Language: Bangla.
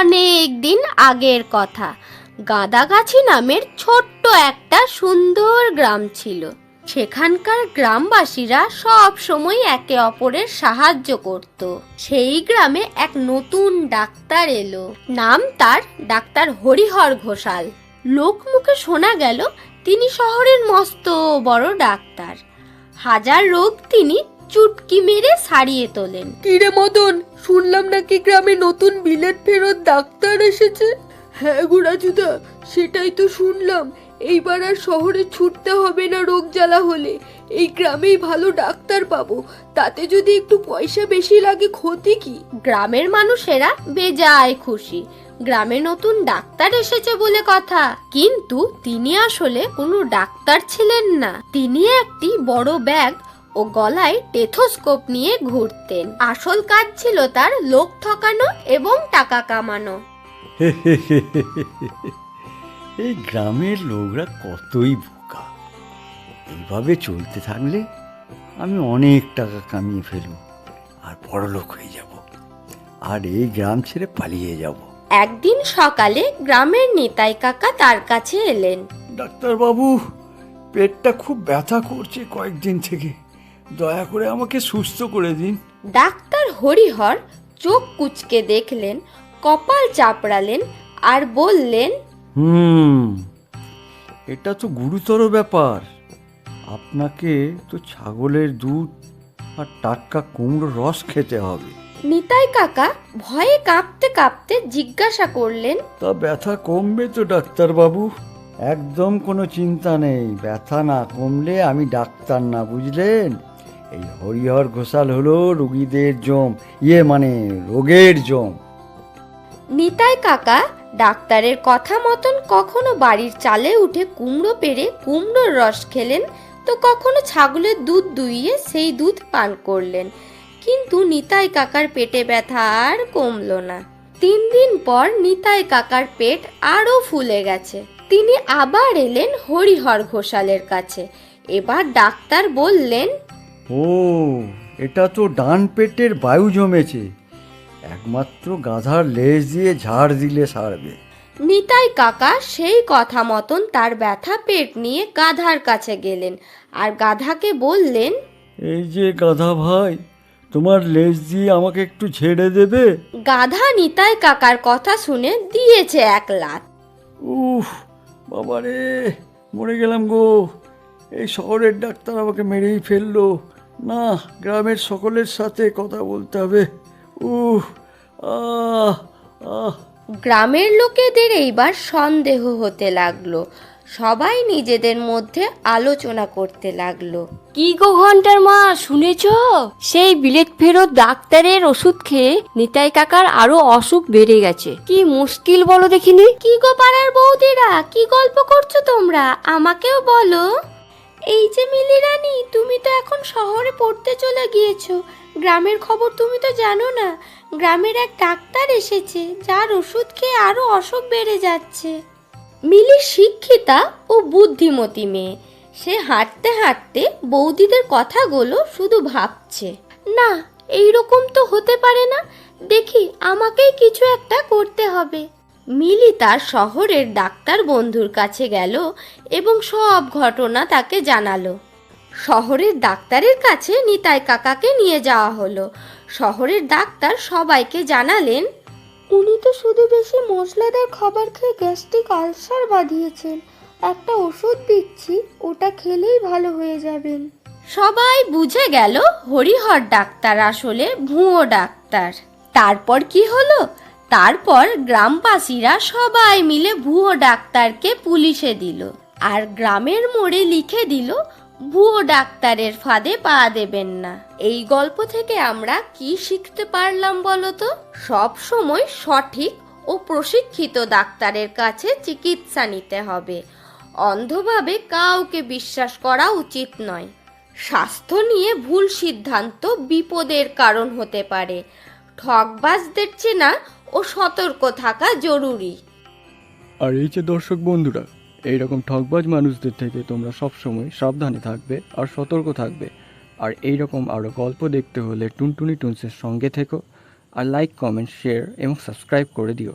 অনেক দিন আগের কথা। গাদাগাছি নামের ছোট্ট একটা সুন্দর গ্রাম ছিল। সেখানকার গ্রামবাসীরা সব সময় একে অপরের সাহায্য করত। সেই গ্রামে এক নতুন ডাক্তার এলো। নাম তার ডাক্তার হরিহর ঘোষাল। লোকমুখে শোনা গেল তিনি শহরের মস্ত বড় ডাক্তার। হাজার রোগ তিনি চুটকি মেরে সারিয়ে তোলেন। কিরে মদন, শুনলাম নাকি গ্রামে নতুন বিলেত ফেরত ডাক্তার এসেছে? হ্যাঁ গো রাজুদা, সেটাই তো শুনলাম। এইবার আর শহরে ছুটতে হবে না রোগ জ্বালা হলে। এই গ্রামেই ভালো ডাক্তার পাবো। তাতে যদি একটু পয়সা বেশি লাগে ক্ষতি কি? গ্রামের মানুষেরা বেজায় খুশি। গ্রামে নতুন ডাক্তার এসেছে বলে কথা, কিন্তু তিনি আসলে কোনো ডাক্তার ছিলেন না। তিনি একটি বড় ব্যাগ ও গলায় টেথোস্কোপ নিয়ে ঘুরতেন। আসল কাজ ছিল তার লোক ঠকানো এবং টাকা কামানো। এই গ্রামের লোকরা কতই বোকা। এইভাবে চলতে থাকলে আমি অনেক টাকা কামিয়ে ফেলব আর বড় লোক হয়ে যাব, আর এই গ্রাম ছেড়ে পালিয়ে যাব। একদিন সকালে গ্রামের নিতাই কাকা তার কাছে এলেন। ডাক্তারবাবু, পেটটা খুব ব্যথা করছে কয়েকদিন থেকে, দয়া করে আমাকে সুস্থ করে দিন। ডাক্তার হরিহর চোখ কুঁচকে দেখলেন, কপাল চাপড়ালেন আর বললেন, এটা তো গুরুতর ব্যাপার। আপনাকে তো ছাগলের দুধ আর টাটকা কুমড়োর রস খেতে হবে। নিতাই কাকা ভয়ে কাঁপতে কাঁপতে জিজ্ঞাসা করলেন, তা ব্যথা কমবে তো ডাক্তারবাবু? একদম কোনো চিন্তা নেই, ব্যথা না কমলে আমি ডাক্তার না, বুঝলেন? এই হরিহর ঘোষাল হলো রোগীদের জম, মানে রোগের জম। নিতাই কাকা ডাক্তারের কথা মতন কখনো বাড়ির চালে উঠে কুমড়ো পেড়ে কুমড়োর রস খেলেন, তো কখনো ছাগলের দুধ দুইয়ে সেই দুধ পান করলেন। কিন্তু নিতাই কাকার পেটে ব্যথা আর কমলো না। 3 দিন পর নিতাই কাকার পেট আরো ফুলে গেছে। তিনি আবার এলেন হরিহর ঘোষালের কাছে। এবার ডাক্তার বললেন, ও, এটা তো ডান পেটের বায়ু জমেছে, একমাত্র গাধার লেজ দিয়ে ঝাড় দিলে সারবে। নিতাই কাকা সেই কথা মতন তার ব্যথা পেট নিয়ে গাধার কাছে গেলেন আর গাধাকে বললেন, এই যে গাধা ভাই, তোমার লেজ দিয়ে আমাকে একটু ছেড়ে দেবে? গাধা নিতাই কাকার কথা শুনে দিয়েছে এক লাথ। উফ বাবারে, মরে গেলাম গো। এই শহরের ডাক্তার আমাকে মেরেই ফেললো। না, গ্রামের সকলের সাথে কথা বলতে হবে। উফ, আহ আহ গ্রামের লোকেদের এইবার সন্দেহ হতে লাগলো। সবাই নিজেদের মধ্যে আলোচনা করতে লাগলো। কি গো ঘন্টার মা, শুনেছ? সেই বিলেত ফেরত ডাক্তারের ওষুধ খেয়ে নিতাই কাকার আরো অসুখ বেড়ে গেছে। কি মুশকিল বলো দেখিনি। কি গো পাড়ার বৌদিরা, কি গল্প করছো তোমরা? আমাকেও বলো। এই যে মিলি রানী, তুমি তো এখন শহরে পড়তে চলে গিয়েছো। গ্রামের খবর তুমি তো জানো না। গ্রামের এক ডাক্তার এসেছে, যার ওষুধ খেয়ে আরো অসুখ বেড়ে যাচ্ছে। মিলি শিক্ষিতা ও বুদ্ধিমতী মেয়ে। সে হাঁটতে হাঁটতে বৌদিদের কথাগুলো শুধু ভাবছে। না, এইরকম তো হতে পারে না। দেখি, আমাকেই কিছু একটা করতে হবে। মিলি তার শহরের ডাক্তার বন্ধুর কাছে গেল এবং সব ঘটনা তাকে জানালো। শহরের ডাক্তারের কাছে নিতাই কাকাকে নিয়ে যাওয়া হলো। শহরের ডাক্তার সবাইকে জানালেন, উনি তো শুধু বেশি মশলাদার খাবার খেয়ে গ্যাস্ট্রিক আলসার বাঁধিয়েছেন। একটা ওষুধ দিচ্ছি, ওটা খেলেই ভালো হয়ে যাবেন। সবাই বুঝে গেল হরিহর ডাক্তার আসলে ভুয়ো ডাক্তার। তারপর কি হলো? তারপর গ্রামবাসীরা সবাই মিলে ভুয়ো ডাক্তারকে পুলিশে দিল আর গ্রামের মোড়ে লিখে দিল, ভুয়ো ডাক্তারের ফাঁদে পা দেবেন না। এই গল্প থেকে আমরা কি শিখতে পারলাম বলো তো? সব সময় সঠিক ও প্রশিক্ষিত ডাক্তারের কাছে চিকিৎসা নিতে হবে। অন্ধভাবে কাউকে বিশ্বাস করা উচিত নয়। স্বাস্থ্য নিয়ে ভুল সিদ্ধান্ত বিপদের কারণ হতে পারে। ঠকবাজদের চেনা ও সতর্ক থাকা জরুরি। আর এই যে দর্শক বন্ধুরা, এইরকম ঠকবাজ মানুষদের থেকে তোমরা সবসময় সাবধানে থাকবে আর সতর্ক থাকবে। আর এইরকম আরও গল্প দেখতে হলে টুনটুনি টুনসের সঙ্গে থেকো। আর লাইক, কমেন্ট, শেয়ার এবং সাবস্ক্রাইব করে দিও।